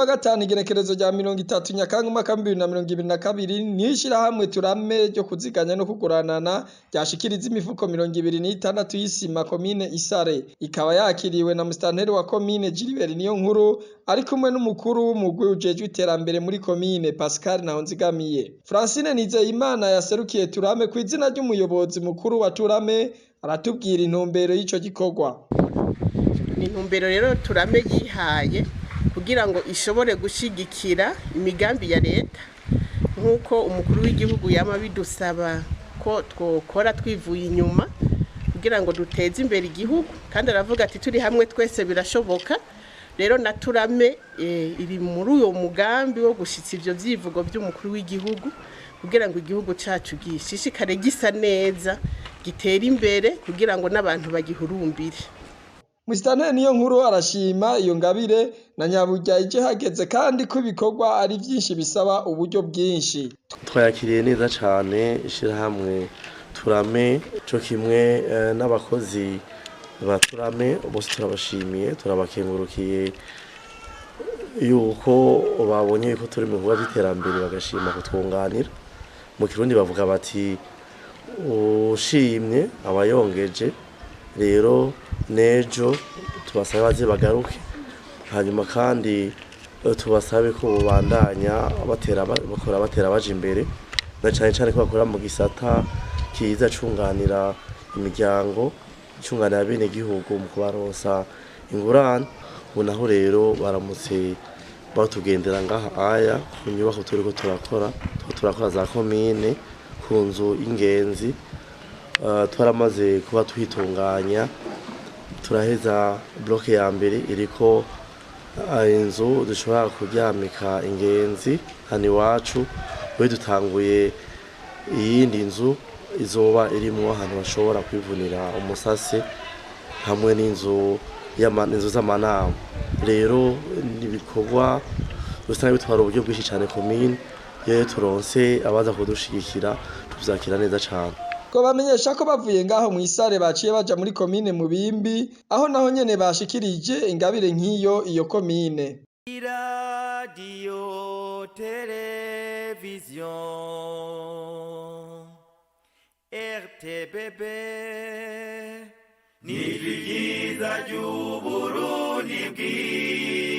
wa gatanu igenekerezo rya 30 Nyakanga umwaka 2022 ni ishirahamwe Turame ryo kuziganya no kuguranana ryashikiriza imifuko 26 yisima komine Isare, ikaba yakiriwe na mustanteri wa komine Ingabire niyo nkuru ari kumwe n'umukuru w'umugwi ujejwe iterambere muri komine Pascal Nahonzigamiye. Francine Nizeyimana yaserukiye Turame ku izina ry'umuyobozi mukuru wa Turame aratubwira intumbero y'ico gikorwa. Ni intumbero rero Turame yihaye kugira ngo ishobore gushigikira imigambi ya leta nkuko umukuru w'igihugu yama bidusaba ko twokora twivuye inyuma kugira ngo duteze imbere igihugu, kandi aravuga ati turi hamwe twese birashoboka. Rero na Turame iri muri uyo mugambi wo gushitsa ivyo vyivugo by'umukuru w'igihugu kugira ngo igihugu cacu gishishikare gisa neza gitera imbere kugira ngo n'abantu bagihurumbire. Mustanteri niyo nkuru arashima iyo ngabire na nyaburya ije hageze kandi ko ibikorwa ari byinshi bisaba uburyo bwinshi. Twayakiriye neza cyane ishirahamwe Turame cyo kimwe n'abakozi ba Turame bose turabashimiye, turabakengurukiye yuko babonye ko turi mu bikorwa by'iterambere bagashima kutwunganira. Mu Kirundi bavuga bati ushimye abayongeje. Rero nejo tubasaba baze bagaruke, hanyuma kandi tubasabe ko bandanya batera baje imbere, na cyane ko bakora mu gisata kiza cunganira imiryango, cunganira bene gihugu mu kubaronsa ingurane. Unaho rero baramutse batugendera ngaha aya ku nyubako turiko turakora za komine ku nzu y'ingenzi. Twaramaze kuba twitunganya, turaheza bloke ya mbere iriko inzu dushobora kuryamika ingenzi hano iwacu. Dutanguye iyindi nzu izoba irimwo ahantu bashobora kwivunira umusase hamwe n'inzu z'amanama. Rero ibikorwa usanga bitwara uburyo bwinshi cyane komine. Iyo turonse abaza kudushigikira tuzakira neza cyane. Ko bamenyesha ko bavuye ngaho mu Isare baciye baja muri komine Mubimbi, aho naho nyene bashikirije ingabire nk'iyo iyo komine. Radio television RTBB ni vyiza ry'Uburundi bwiza.